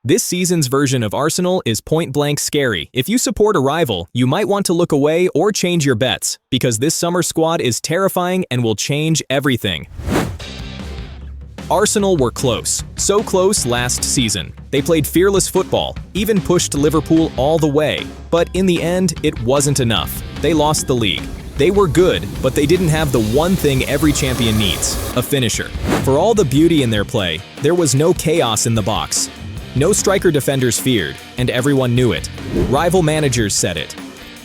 This season's version of Arsenal is point-blank scary. If you support a rival, you might want to look away or change your bets, because this summer squad is terrifying and will change everything. Arsenal were close. So close last season. They played fearless football, even pushed Liverpool all the way. But in the end, it wasn't enough. They lost the league. They were good, but they didn't have the one thing every champion needs, a finisher. For all the beauty in their play, there was no chaos in the box. No striker defenders feared, and everyone knew it. Rival managers said it.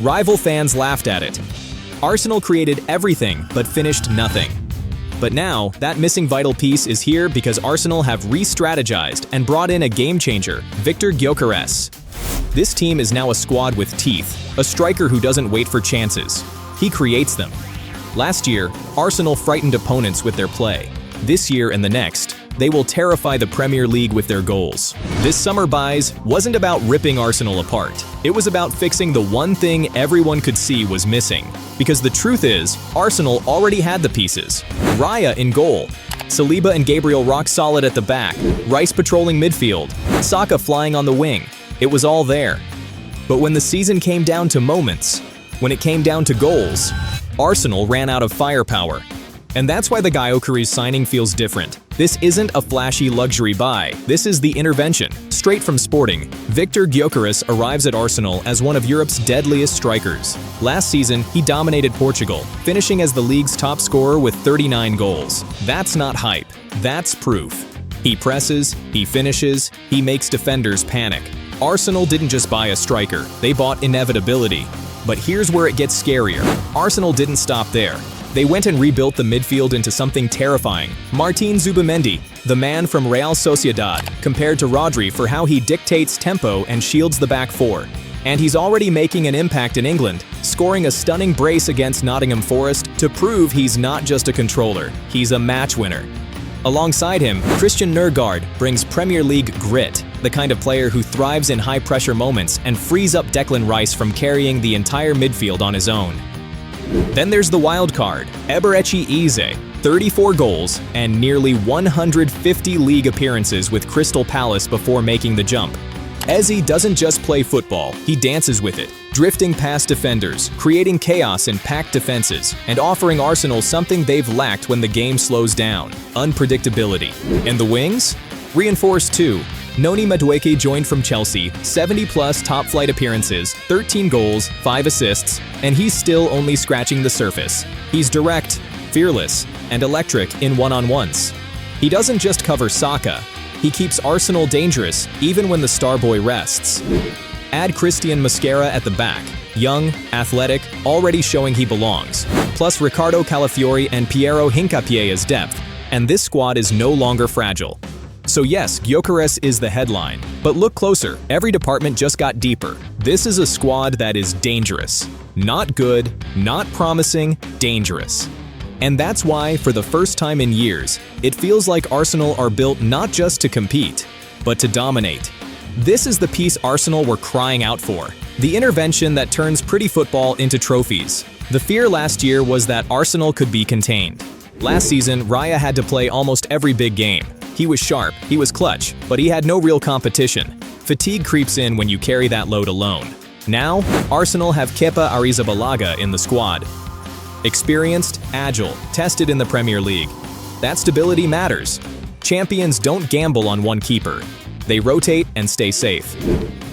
Rival fans laughed at it. Arsenal created everything, but finished nothing. But now, that missing vital piece is here because Arsenal have re-strategized and brought in a game-changer, Viktor Gyokeres. This team is now a squad with teeth, a striker who doesn't wait for chances. He creates them. Last year, Arsenal frightened opponents with their play. This year and the next, they will terrify the Premier League with their goals. This summer buys wasn't about ripping Arsenal apart. It was about fixing the one thing everyone could see was missing. Because the truth is, Arsenal already had the pieces. Raya in goal, Saliba and Gabriel rock solid at the back, Rice patrolling midfield, Saka flying on the wing. It was all there. But when the season came down to moments, when it came down to goals, Arsenal ran out of firepower. And that's why the Gyökeres signing feels different. This isn't a flashy luxury buy, this is the intervention. Straight from Sporting, Viktor Gyökeres arrives at Arsenal as one of Europe's deadliest strikers. Last season, he dominated Portugal, finishing as the league's top scorer with 39 goals. That's not hype, that's proof. He presses, he finishes, he makes defenders panic. Arsenal didn't just buy a striker, they bought inevitability. But here's where it gets scarier. Arsenal didn't stop there. They went and rebuilt the midfield into something terrifying. Martin Zubimendi, the man from Real Sociedad, compared to Rodri for how he dictates tempo and shields the back four. And he's already making an impact in England, scoring a stunning brace against Nottingham Forest to prove he's not just a controller, he's a match winner. Alongside him, Christian Nørgaard brings Premier League grit, the kind of player who thrives in high-pressure moments and frees up Declan Rice from carrying the entire midfield on his own. Then there's the wild card, Eberechi Eze, 34 goals and nearly 150 league appearances with Crystal Palace before making the jump. Eze doesn't just play football, he dances with it, drifting past defenders, creating chaos in packed defenses, and offering Arsenal something they've lacked when the game slows down, unpredictability. And the wings? Reinforced too. Noni Madueke joined from Chelsea, 70-plus top-flight appearances, 13 goals, 5 assists, and he's still only scratching the surface. He's direct, fearless, and electric in one-on-ones. He doesn't just cover Saka, he keeps Arsenal dangerous even when the star boy rests. Add Christian Mosquera at the back, young, athletic, already showing he belongs, plus Ricardo Calafiori and Piero Hincapié as depth, and this squad is no longer fragile. So yes, Gyökeres is the headline, but look closer, every department just got deeper. This is a squad that is dangerous. Not good, not promising, dangerous. And that's why, for the first time in years, it feels like Arsenal are built not just to compete, but to dominate. This is the piece Arsenal were crying out for. The intervention that turns pretty football into trophies. The fear last year was that Arsenal could be contained. Last season, Raya had to play almost every big game. He was sharp, he was clutch, but he had no real competition. Fatigue creeps in when you carry that load alone. Now, Arsenal have Kepa Arrizabalaga in the squad. Experienced, agile, tested in the Premier League. That stability matters. Champions don't gamble on one keeper. They rotate and stay safe.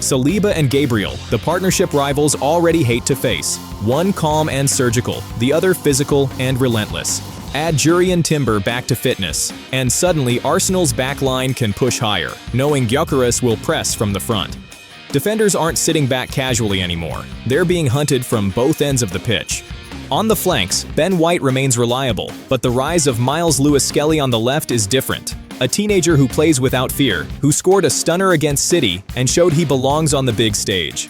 Saliba and Gabriel, the partnership rivals already hate to face. One calm and surgical, the other physical and relentless. Add Jurriën Timber back to fitness, and suddenly Arsenal's backline can push higher, knowing Gyökeres will press from the front. Defenders aren't sitting back casually anymore. They're being hunted from both ends of the pitch. On the flanks, Ben White remains reliable, but the rise of Miles Lewis-Skelly on the left is different. A teenager who plays without fear, who scored a stunner against City and showed he belongs on the big stage.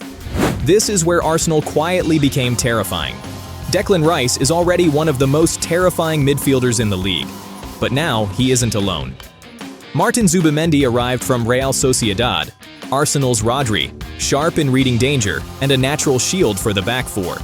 This is where Arsenal quietly became terrifying. Declan Rice is already one of the most terrifying midfielders in the league, but now he isn't alone. Martin Zubimendi arrived from Real Sociedad, Arsenal's Rodri, sharp in reading danger and a natural shield for the back four.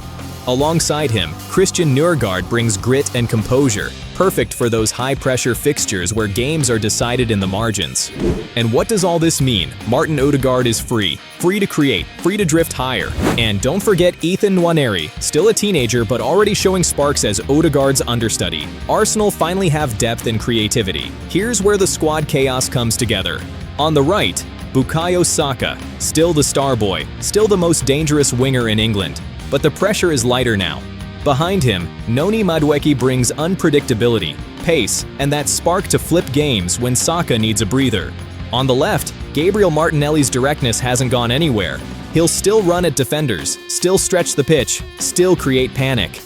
Alongside him, Christian Nørgaard brings grit and composure, perfect for those high-pressure fixtures where games are decided in the margins. And what does all this mean? Martin Odegaard is free to create, free to drift higher. And don't forget Ethan Nwaneri, still a teenager but already showing sparks as Odegaard's understudy. Arsenal finally have depth and creativity. Here's where the squad chaos comes together. On the right, Bukayo Saka, still the star boy, still the most dangerous winger in England. But the pressure is lighter now. Behind him, Noni Madueke brings unpredictability, pace, and that spark to flip games when Saka needs a breather. On the left, Gabriel Martinelli's directness hasn't gone anywhere. He'll still run at defenders, still stretch the pitch, still create panic.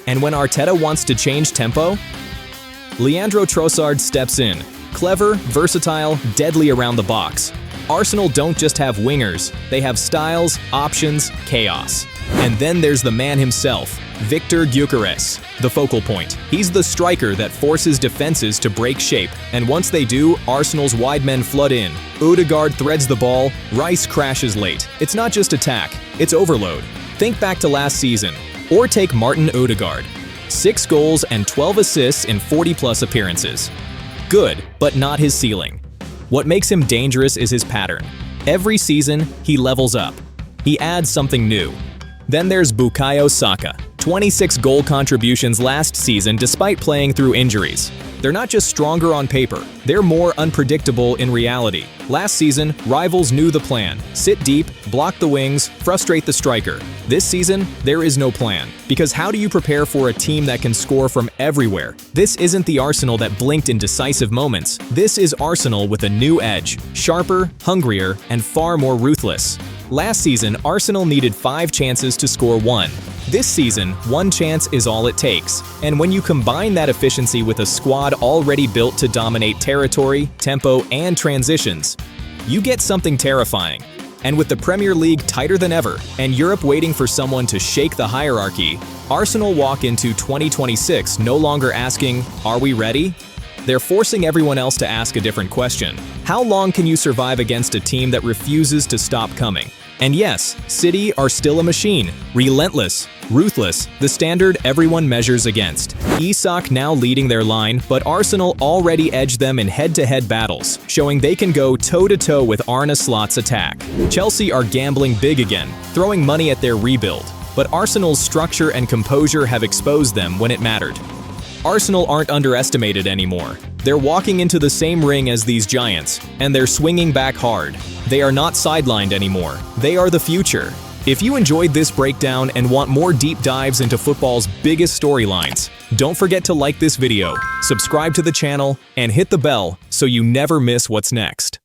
And when Arteta wants to change tempo, Leandro Trossard steps in, clever, versatile, deadly around the box. Arsenal don't just have wingers, they have styles, options, chaos. And then there's the man himself, Viktor Gyökeres, the focal point. He's the striker that forces defenses to break shape, and once they do, Arsenal's wide men flood in. Odegaard threads the ball, Rice crashes late. It's not just attack, it's overload. Think back to last season, or take Martin Odegaard. 6 goals and 12 assists in 40-plus appearances. Good, but not his ceiling. What makes him dangerous is his pattern. Every season, he levels up. He adds something new. Then there's Bukayo Saka. 26 goal contributions last season despite playing through injuries. They're not just stronger on paper, they're more unpredictable in reality. Last season, rivals knew the plan. Sit deep, block the wings, frustrate the striker. This season, there is no plan. Because how do you prepare for a team that can score from everywhere? This isn't the Arsenal that blinked in decisive moments. This is Arsenal with a new edge, sharper, hungrier, and far more ruthless. Last season, Arsenal needed 5 chances to score 1. This season, 1 chance is all it takes. And when you combine that efficiency with a squad already built to dominate territory, tempo, and transitions, you get something terrifying. And with the Premier League tighter than ever, and Europe waiting for someone to shake the hierarchy, Arsenal walk into 2026 no longer asking, "Are we ready?" They're forcing everyone else to ask a different question. How long can you survive against a team that refuses to stop coming? And yes, City are still a machine. Relentless, ruthless, the standard everyone measures against. Isak now leading their line, but Arsenal already edged them in head-to-head battles, showing they can go toe-to-toe with Arne Slot's attack. Chelsea are gambling big again, throwing money at their rebuild. But Arsenal's structure and composure have exposed them when it mattered. Arsenal aren't underestimated anymore. They're walking into the same ring as these giants, and they're swinging back hard. They are not sidelined anymore. They are the future. If you enjoyed this breakdown and want more deep dives into football's biggest storylines, don't forget to like this video, subscribe to the channel, and hit the bell so you never miss what's next.